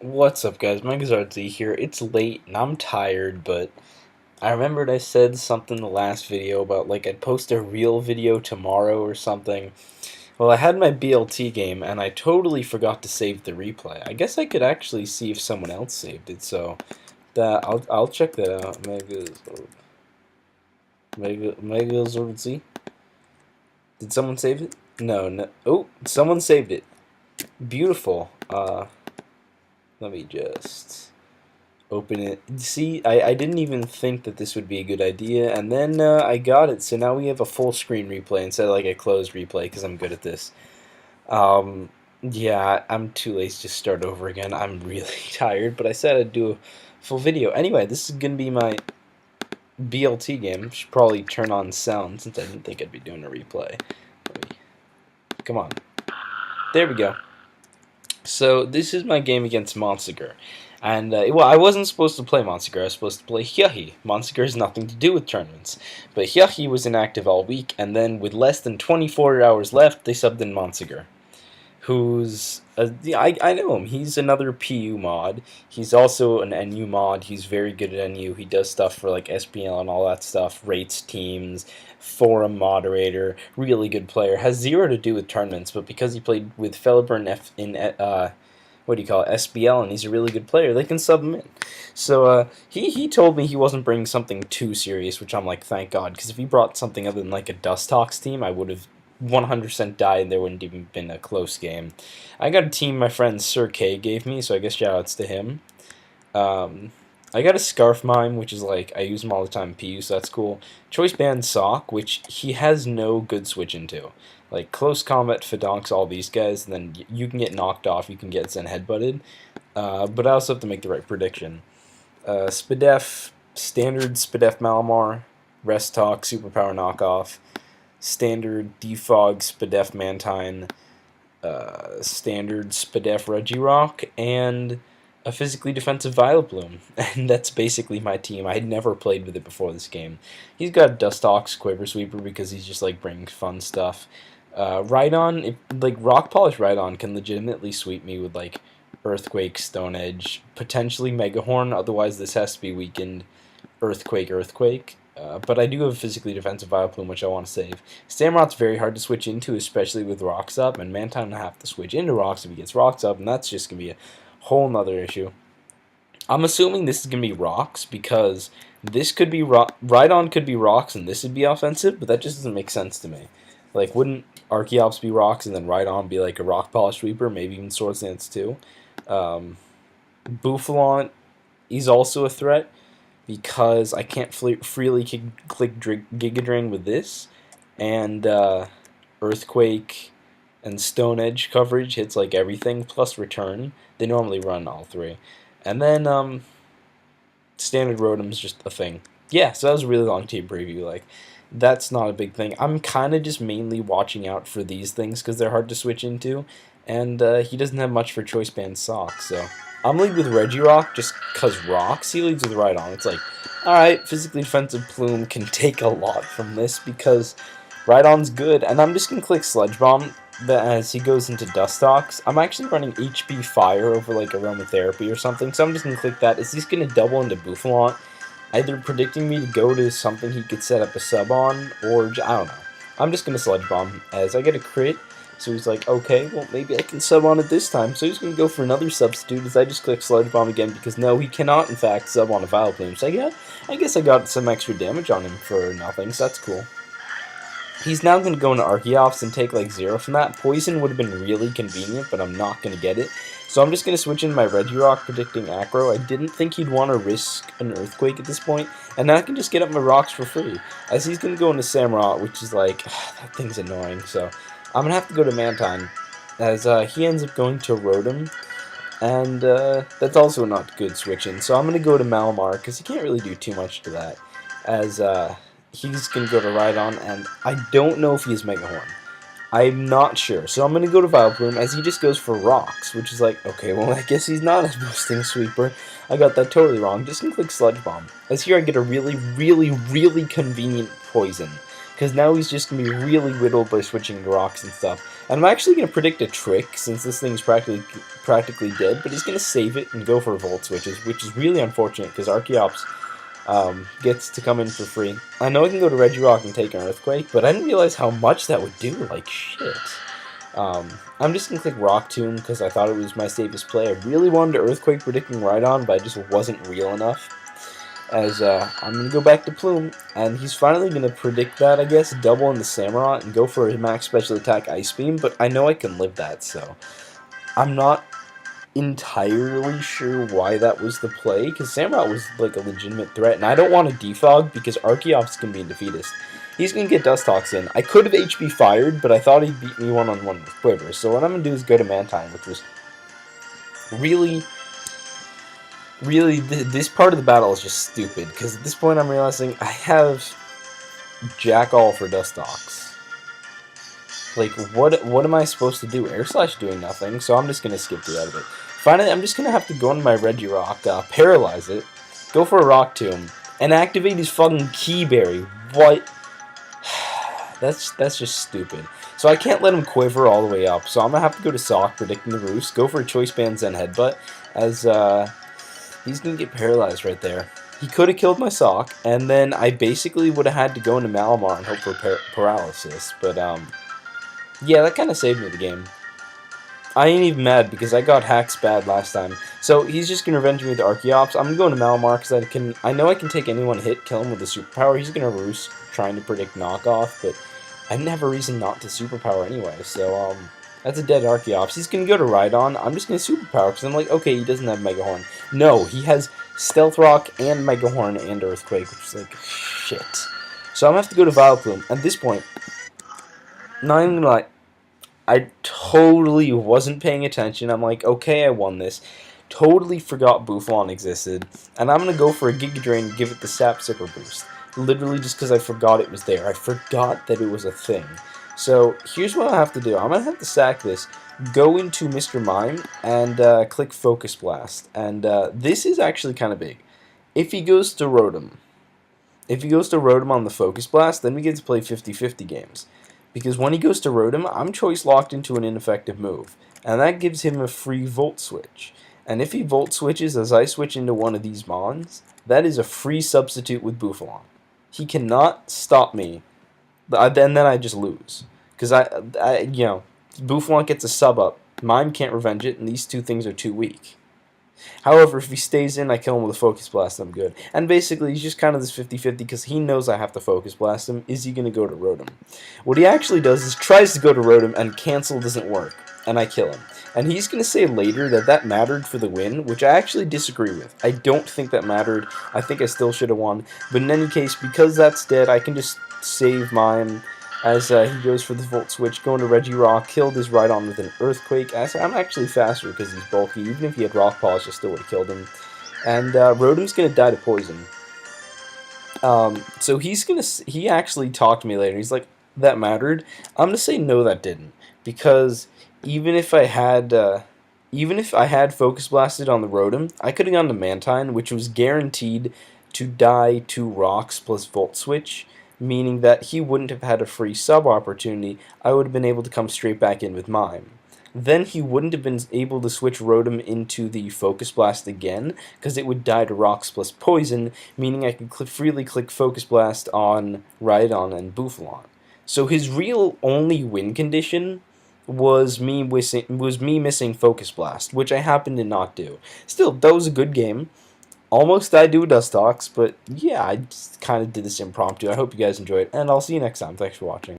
What's up, guys? Montsegur here. It's late and I'm tired, but I remembered I said something in the last video about like I'd post a real video tomorrow or something. Well, I had my BLT game and I totally forgot to save the replay. I guess I could actually see if someone else saved it, so I'll check that out. Megazord. Did someone save it? No, no. Oh, someone saved it. Beautiful. Let me just open it. See, I didn't even think that this would be a good idea, and then I got it. So now we have a full screen replay instead of like a closed replay because I'm good at this. Yeah, I'm too lazy to start over again. I'm really tired, but I said I'd do a full video. Anyway, this is gonna be my BLT game. Should probably turn on sound since I didn't think I'd be doing a replay. Come on. There we go. So this is my game against Montsegur. And, well, I wasn't supposed to play Montsegur, I was supposed to play Hyahi. Montsegur has nothing to do with tournaments. But Hyahi was inactive all week, and then with less than 24 hours left, they subbed in Montsegur. Who's, I know him, he's another PU mod. He's also an NU mod, he's very good at NU, he does stuff for, like, SPL and all that stuff, rates teams, forum moderator, really good player. Has zero to do with tournaments, but because he played with Felber in what do you call it, SBL, and he's a really good player, they can sub him in. So he told me he wasn't bringing something too serious, which I'm like, thank God, because if he brought something other than like a Dust Talks team, I would have 100% died and there wouldn't even been a close game. I got a team my friend Sir K gave me, so I guess shoutouts to him. I got a Scarf Mime, which is like, I use him all the time in PU, so that's cool. Choice Band Sock, which he has no good switch into. Like, Close Combat, Fedonks, all these guys, and then you can get knocked off, you can get Zen headbutted. But I also have to make the right prediction. Spadef, Standard Spadef Malamar, Rest Talk, Superpower Knockoff, Standard Defog Spadef Mantine, Standard Spadef Regirock, and a physically defensive Violet Bloom, and that's basically my team. I had never played with it before this game. He's got Dustox, Quiver Sweeper because he's just like bringing fun stuff. Rhydon, like Rock Polish Rhydon can legitimately sweep me with like Earthquake, Stone Edge, potentially Megahorn. Otherwise, this has to be weakened Earthquake. But I do have a physically defensive Violet Plume, which I want to save. Samurot's very hard to switch into, especially with Rocks up, and Mantine will have to switch into Rocks if he gets Rocks up, and that's just going to be a whole nother issue. I'm assuming this is going to be Rocks, because this could be Rhydon could be Rocks, and this would be offensive, but that just doesn't make sense to me. Like, wouldn't Archeops be Rocks, and then Rhydon be like a Rock Polish Sweeper, maybe even Sword Stance too? Bouffalant, he's also a threat, because I can't freely click Giga Drain with this, and Earthquake and Stone Edge coverage hits like everything, plus Return. They normally run all three. And then Standard Rotom's just a thing. Yeah, so that was a really long team preview. Like, that's not a big thing. I'm kind of just mainly watching out for these things because they're hard to switch into, and he doesn't have much for Choice Band Socks, so I'm lead with Regirock just because Rocks. He leads with Rhydon. It's like, alright, physically defensive Plume can take a lot from this because Rhydon's good, and I'm just going to click Sludge Bomb as he goes into Dustox. I'm actually running HP Fire over like Aromatherapy or something, so I'm just going to click that. Is he's going to double into Bouffalant, either predicting me to go to something he could set up a sub on, or I don't know. I'm just going to Sludge Bomb as I get a crit. So he's like, okay, well, maybe I can sub on it this time. So he's going to go for another substitute as I just click Sludge Bomb again because no, he cannot, in fact, sub on a Vile Plume. So I guess I got some extra damage on him for nothing, so that's cool. He's now going to go into Archeops and take like 0 from that. Poison would have been really convenient, but I'm not going to get it. So I'm just going to switch in my Regirock predicting Acro. I didn't think he'd want to risk an Earthquake at this point, and now I can just get up my rocks for free. As he's going to go into Samurott, which is like, that thing's annoying, so I'm going to have to go to Mantine, as he ends up going to Rotom, and that's also not good switching. So I'm going to go to Malamar, because he can't really do too much to that, as he's going to go to Rhydon, and I don't know if he has Megahorn. I'm not sure, so I'm going to go to Vileplume, as he just goes for Rocks, which is like, okay, well, I guess he's not a boosting sweeper. I got that totally wrong. Just going to click Sludge Bomb, as here I get a really convenient Poison, because now he's just going to be really whittled by switching to Rocks and stuff. And I'm actually going to predict a trick, since this thing's practically dead, but he's going to save it and go for Volt Switches, which is really unfortunate, because Archeops gets to come in for free. I know I can go to Regirock and take an Earthquake, but I didn't realize how much that would do, like shit. I'm just going to click Rock Tomb, because I thought it was my safest play. I really wanted to Earthquake predicting Rhydon, but I just wasn't real enough. As I'm going to go back to Plume, and he's finally going to predict that, I guess, double in the Samurott and go for his max special attack Ice Beam, but I know I can live that, so I'm not entirely sure why that was the play, because Samurott was like a legitimate threat, and I don't want to defog because Archeops can be in defeatist. He's going to get Dustox in. I could have HP fired, but I thought he'd beat me one-on-one with Quiver, so what I'm going to do is go to Mantine, which was really, this part of the battle is just stupid, because at this point I'm realizing I have Jack All for Dustox. Like, what am I supposed to do? Air Slash doing nothing, so I'm just going to skip the out of it. Finally, I'm just going to have to go into my Regirock, paralyze it, go for a Rock Tomb, and activate his fucking Key Berry. What? That's just stupid. So I can't let him Quiver all the way up, so I'm going to have to go to Sock, predicting the Roost, go for a Choice Band Zen Headbutt, as, he's going to get paralyzed right there. He could have killed my Sock, and then I basically would have had to go into Malamar and hope for paralysis, but, yeah, that kind of saved me the game. I ain't even mad because I got hacks bad last time. So he's just going to revenge me with the Archeops. I'm going to go into Malamar because I know I can take any one hit, kill him with a superpower. He's going to Roost, trying to predict knockoff, but I didn't have a reason not to superpower anyway. So that's a dead Archeops. He's going to go to Rhydon. I'm just going to superpower because I'm like, okay, he doesn't have Mega Horn. No, he has Stealth Rock and Mega Horn and Earthquake, which is like, shit. So I'm going to have to go to Vileplume. At this point, not even going to lie, I totally wasn't paying attention. I'm like, okay, I won this. Totally forgot Bouffalon existed. And I'm going to go for a Giga Drain and give it the Sap Sipper boost. Literally just because I forgot it was there. I forgot that it was a thing. So here's what I have to do. I'm going to have to sack this, go into Mr. Mime, and click Focus Blast. And this is actually kind of big. If he goes to Rotom, on the Focus Blast, then we get to play 50-50 games. Because when he goes to Rotom, I'm choice locked into an ineffective move. And that gives him a free Volt Switch. And if he Volt Switches as I switch into one of these Mons, that is a free substitute with Bouffalon. He cannot stop me. And then I just lose. Because Bouffalon gets a sub up. Mime can't revenge it, and these two things are too weak. However, if he stays in, I kill him with a Focus Blast, I'm good. And basically, he's just kind of this 50-50 because he knows I have to Focus Blast him. Is he going to go to Rotom? What he actually does is tries to go to Rotom, and cancel doesn't work, and I kill him. And he's going to say later that mattered for the win, which I actually disagree with. I don't think that mattered. I think I still should have won. But in any case, because that's dead, I can just save Mime as he goes for the Volt Switch, going to Regirock, killed his Rhydon with an Earthquake. I'm actually faster because he's bulky. Even if he had Rock Polish, I still would have killed him. And Rotom's going to die to Poison. So he actually talked to me later. He's like, that mattered? I'm going to say no, that didn't. Because even if I had Focus Blasted on the Rotom, I could have gone to Mantine, which was guaranteed to die to Rocks plus Volt Switch, meaning that he wouldn't have had a free sub opportunity. I would have been able to come straight back in with Mime. Then he wouldn't have been able to switch Rotom into the Focus Blast again, because it would die to Rocks plus Poison, meaning I could freely click Focus Blast on Rhydon and Bouffalon. So his real only win condition was me missing Focus Blast, which I happened to not do. Still, that was a good game. Almost died to a Dustox, but yeah, I just kind of did this impromptu. I hope you guys enjoyed, and I'll see you next time. Thanks for watching.